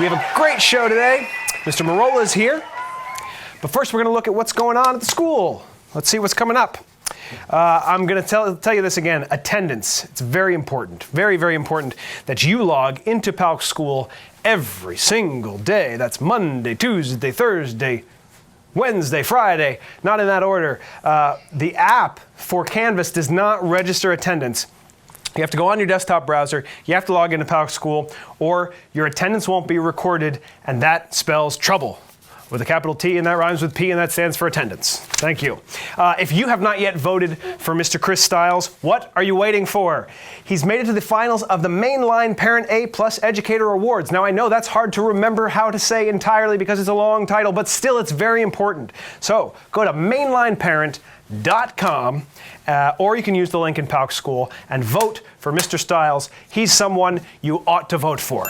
We have a great show today. Mr. Marolla is here. But first, we're going to look at what's going on at the school. Let's see what's coming up. I'm going to tell you this again. Attendance. It's very important. Very, very important that you log into PALCS school every single day. That's Monday, Tuesday, Thursday, Wednesday, Friday. Not in that order. The app for Canvas does not register attendance. You have to go on your desktop browser, you have to log into PALCS School, or your attendance won't be recorded, and that spells trouble. With a capital T, and that rhymes with P, and that stands for attendance. Thank you. If you have not yet voted for Mr. Chris Stiles, what are you waiting for? He's made it to the finals of the Mainline Parent A+ Educator Awards. Now, I know that's hard to remember how to say entirely because it's a long title, but still it's very important. So, go to mainlineparent.com, or you can use the link in PALCS School and vote for Mr. Stiles. He's someone you ought to vote for.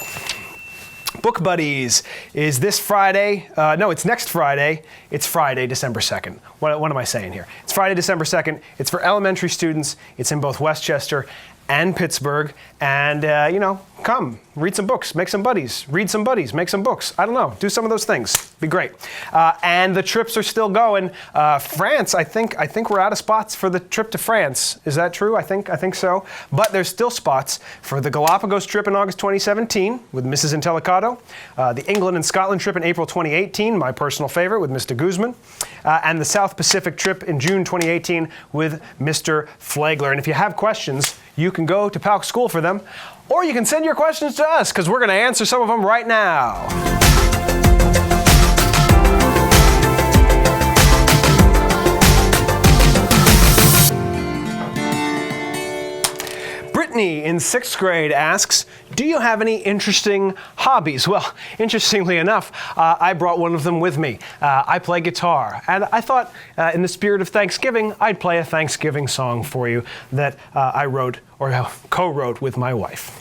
Book Buddies is this Friday. No, it's next Friday. It's Friday, December 2nd. What am I saying here? It's Friday, December 2nd. It's for elementary students. It's in both Westchester and Pittsburgh. And, come, read some books, make some buddies, read some buddies, make some books. I don't know, do some of those things. Be great. And the trips are still going. France, I think we're out of spots for the trip to France. Is that true? I think so. But there's still spots for the Galapagos trip in August 2017 with Mrs. Intellicato, the England and Scotland trip in April 2018, my personal favorite, with Mr. Guzman, and the South Pacific trip in June 2018 with Mr. Flagler. And if you have questions, you can go to PALCS School for them, or you can send your questions to us, because we're going to answer some of them right now. Brittany in 6th grade asks, do you have any interesting hobbies? Well, interestingly enough, I brought one of them with me. I play guitar, and I thought in the spirit of Thanksgiving, I'd play a Thanksgiving song for you that I wrote or co-wrote with my wife.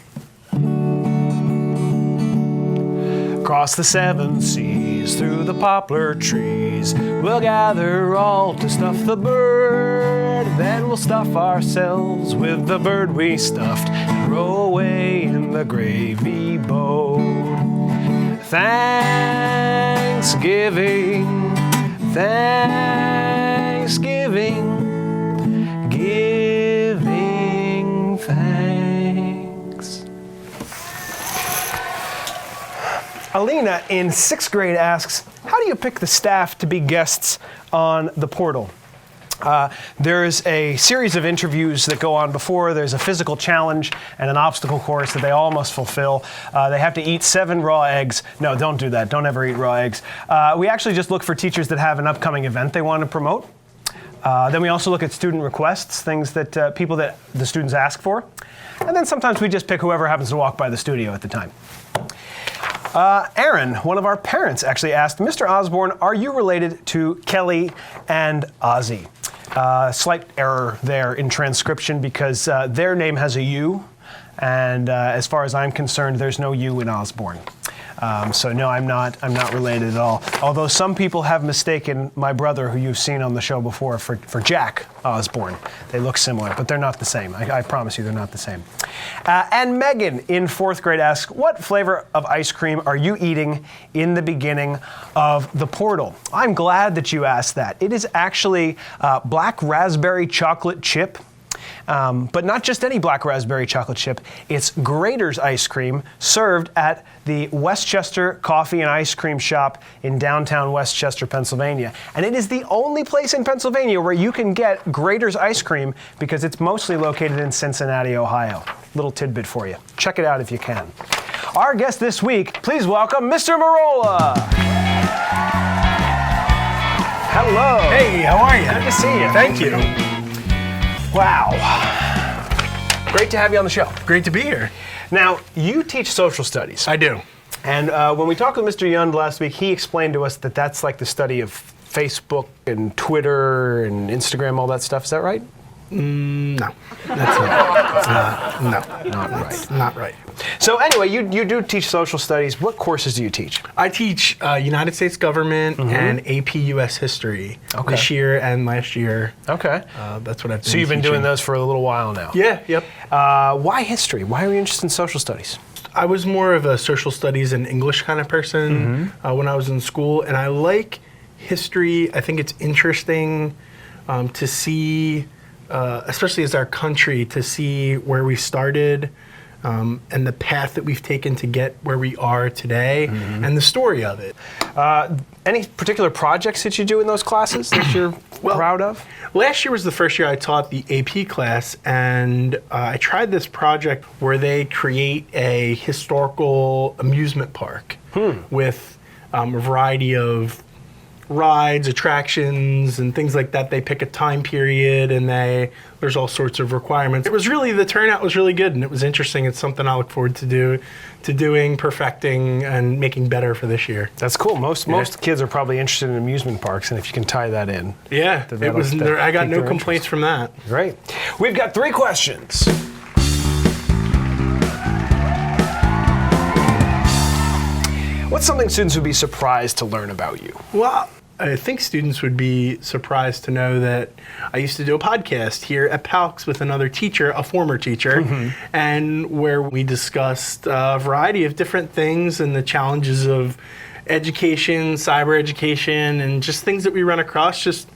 Across the 7 seas, through the poplar trees, we'll gather all to stuff the bird. Then we'll stuff ourselves with the bird we stuffed and row away in the gravy boat. Thanksgiving, Thanksgiving, giving thanks. Alina in 6th grade asks, how do you pick the staff to be guests on the portal? There's a series of interviews that go on before. There's a physical challenge and an obstacle course that they all must fulfill. They have to eat 7 raw eggs. No, don't do that. Don't ever eat raw eggs. We actually just look for teachers that have an upcoming event they want to promote. Then we also look at student requests, things that people that the students ask for. And then sometimes we just pick whoever happens to walk by the studio at the time. Aaron, one of our parents, actually asked, Mr. Osborne, are you related to Kelly and Ozzy? Slight error there in transcription because their name has a U, and as far as I'm concerned, there's no U in Osborne. So no, I'm not related at all. Although some people have mistaken my brother, who you've seen on the show before, for Jack Osborne. They look similar, but they're not the same. I promise you, they're not the same. And Megan in 4th grade asks, what flavor of ice cream are you eating in the beginning of the portal? I'm glad that you asked that. It is actually black raspberry chocolate chip. But not just any black raspberry chocolate chip. It's Grater's ice cream served at the Westchester Coffee and Ice Cream Shop in downtown Westchester, Pennsylvania. And it is the only place in Pennsylvania where you can get Grater's ice cream because it's mostly located in Cincinnati, Ohio. Little tidbit for you. Check it out if you can. Our guest this week, please welcome Mr. Marolla. Hello. Hey, how are you? Good to see you. Thank you. Wow. Great to have you on the show. Great to be here. Now, you teach social studies. I do. And when we talked with Mr. Yund last week, he explained to us that that's like the study of Facebook and Twitter and Instagram, all that stuff. Is that right? No, that's not. Not right. Not right. So anyway, you do teach social studies. What courses do you teach? I teach United States government and AP US history this year and last year. Okay. That's what I've been So you've been teaching. doing those for a little while now. Yeah, yep. Why history? Why are you interested in social studies? I was more of a social studies and English kind of person when I was in school, and I like history. I think it's interesting to see, especially as our country, to see where we started and the path that we've taken to get where we are today and the story of it. Any particular projects that you do in those classes that you're proud of? Last year was the first year I taught the AP class, and I tried this project where they create a historical amusement park with a variety of rides, attractions, and things like that. They pick a time period, and there's all sorts of requirements. It was really, the turnout was really good, and it was interesting. It's something I look forward to doing, perfecting, and making better for this year. That's cool. Most kids are probably interested in amusement parks, and if you can tie that in. Yeah, it was. I got no complaints from that. Great. We've got 3 questions. What's something students would be surprised to learn about you? Well, I think students would be surprised to know that I used to do a podcast here at PALCS with another teacher, a former teacher, and where we discussed a variety of different things and the challenges of education, cyber education, and just things that we run across, just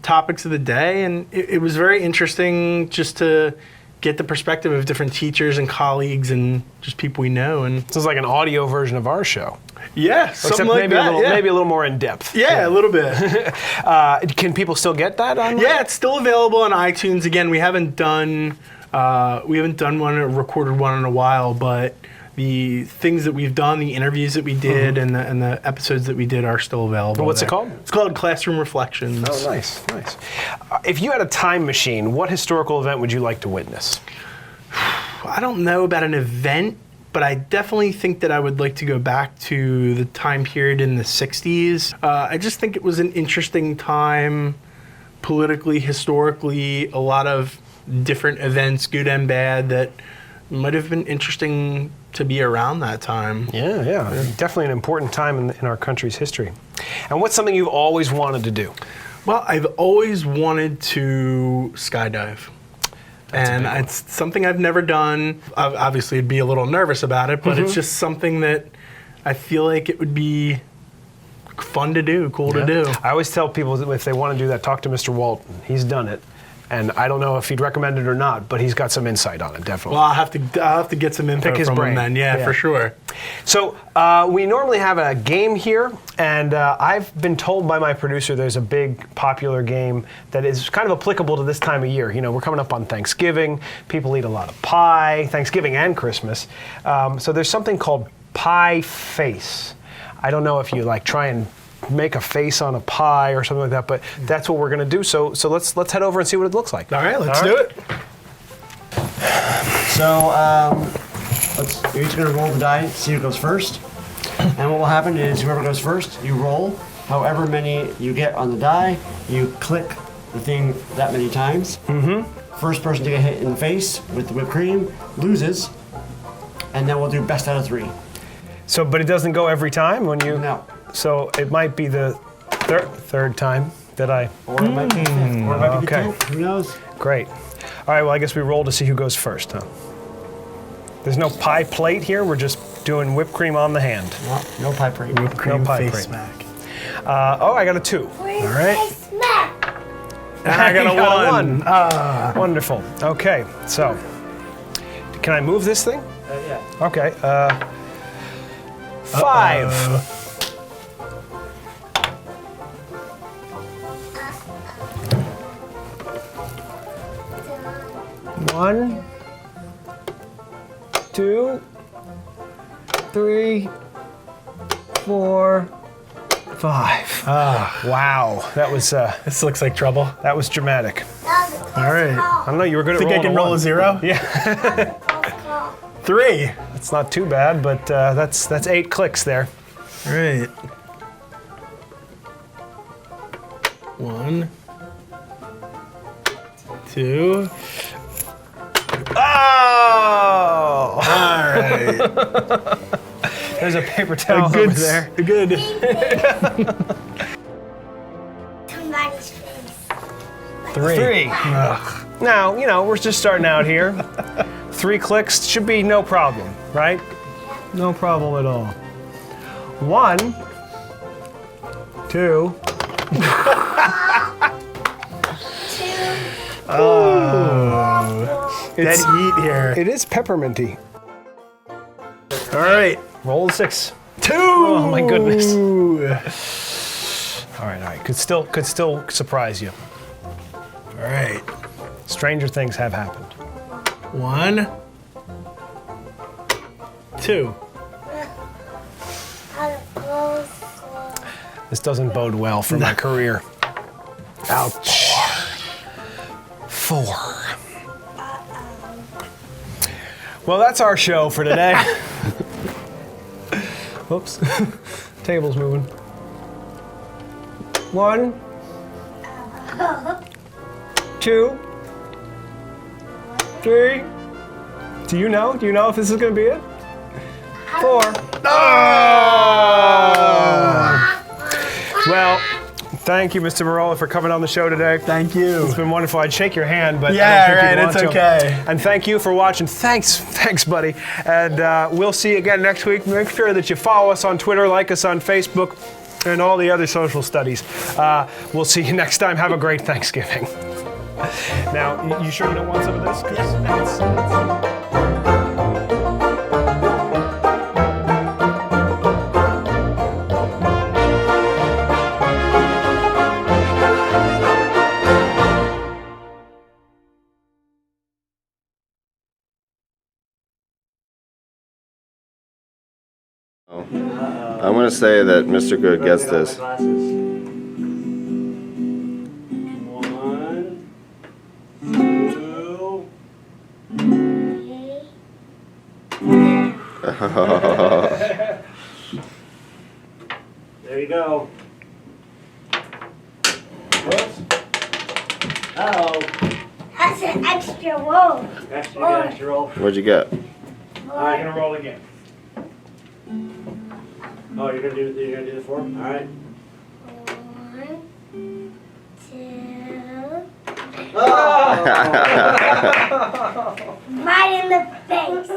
topics of the day. And it was very interesting just to get the perspective of different teachers and colleagues and just people we know. And this is like an audio version of our show. Yeah, something like maybe that. Maybe a little more in depth. Yeah, a little bit. Can people still get that online? Yeah, it's still available on iTunes. Again, we haven't done one or recorded one in a while, but the things that we've done, the interviews that we did, and the episodes that we did are still available. What's it called? It's called Classroom Reflections. Oh, nice, nice. If you had a time machine, what historical event would you like to witness? I don't know about an event, but I definitely think that I would like to go back to the time period in the 60s. I just think it was an interesting time, politically, historically, a lot of different events, good and bad, that might have been interesting to be around that time. Yeah. Definitely an important time in our country's history. And what's something you've always wanted to do? Well, I've always wanted to skydive. And it's something I've never done. Obviously, I'd be a little nervous about it, but it's just something that I feel like it would be fun to do, cool to do. I always tell people that if they want to do that, talk to Mr. Walton. He's done it. And I don't know if he'd recommend it or not, but he's got some insight on it, definitely. Well, I'll have to get some info from him then. Yeah, for sure. So we normally have a game here, and I've been told by my producer there's a big popular game that is kind of applicable to this time of year. You know, we're coming up on Thanksgiving. People eat a lot of pie, Thanksgiving and Christmas. So there's something called Pie Face. I don't know if you try and make a face on a pie or something like that, but that's what we're going to do. So let's head over and see what it looks like. All right, let's do it. So you're each going to roll the die, see who goes first. And what will happen is whoever goes first, you roll. However many you get on the die, you click the thing that many times. First person to get hit in the face with the whipped cream loses. And then we'll do best out of 3. So, but it doesn't go every time when you... No. So it might be the third time that I... Or it might be the 5th, or it might be the Okay. 10th, who knows? Great. All right, well, I guess we roll to see who goes first, huh? There's no pie plate here. We're just doing whipped cream on the hand. No pie plate. Whipped cream pie face plate. smack. I got a 2. All right. And I got a 1. Wonderful. Okay, so can I move this thing? Yeah. Okay. 5. One, 2, 3, 4, 5. Wow, that was This looks like trouble. that was dramatic. All right. I don't know. You were good at Think I rolling can a roll one. a 0? Yeah, 3. it's not too bad, but that's 8 clicks there. All right. 1, 2. Oh! All right. There's a paper towel over there. Good. Somebody's face. 3. 3. Now, we're just starting out here. 3 clicks should be no problem, right? No problem at all. 1, 2. Dead heat here. It is pepperminty. All right. Roll the 6. 2. Oh my goodness. All right. Could still surprise you. All right. Stranger things have happened. 1, 2. This doesn't bode well for my career. Ouch. 4. Well, that's our show for today. Whoops. Table's moving. 1, 2, 3. Do you know? Do you know if this is going to be it? 4. Well, thank you, Mr. Marolla, for coming on the show today. Thank you. It's been wonderful. I'd shake your hand, but Yeah, I don't think right, you'd it's want to. okay. And thank you for watching. Thanks, buddy. And we'll see you again next week. Make sure that you follow us on Twitter, like us on Facebook, and all the other social studies. We'll see you next time. Have a great Thanksgiving. Now, you sure you don't want some of this? 'Cause it's- I'm going to say that Mr. Good gets this. 1, 2. There you go. Whoops. Uh-oh. That's an extra roll. Extra roll. What'd you get? All right, gonna roll again. Oh, you're gonna do the 4? All right. 1, 2. Oh! Right in the face.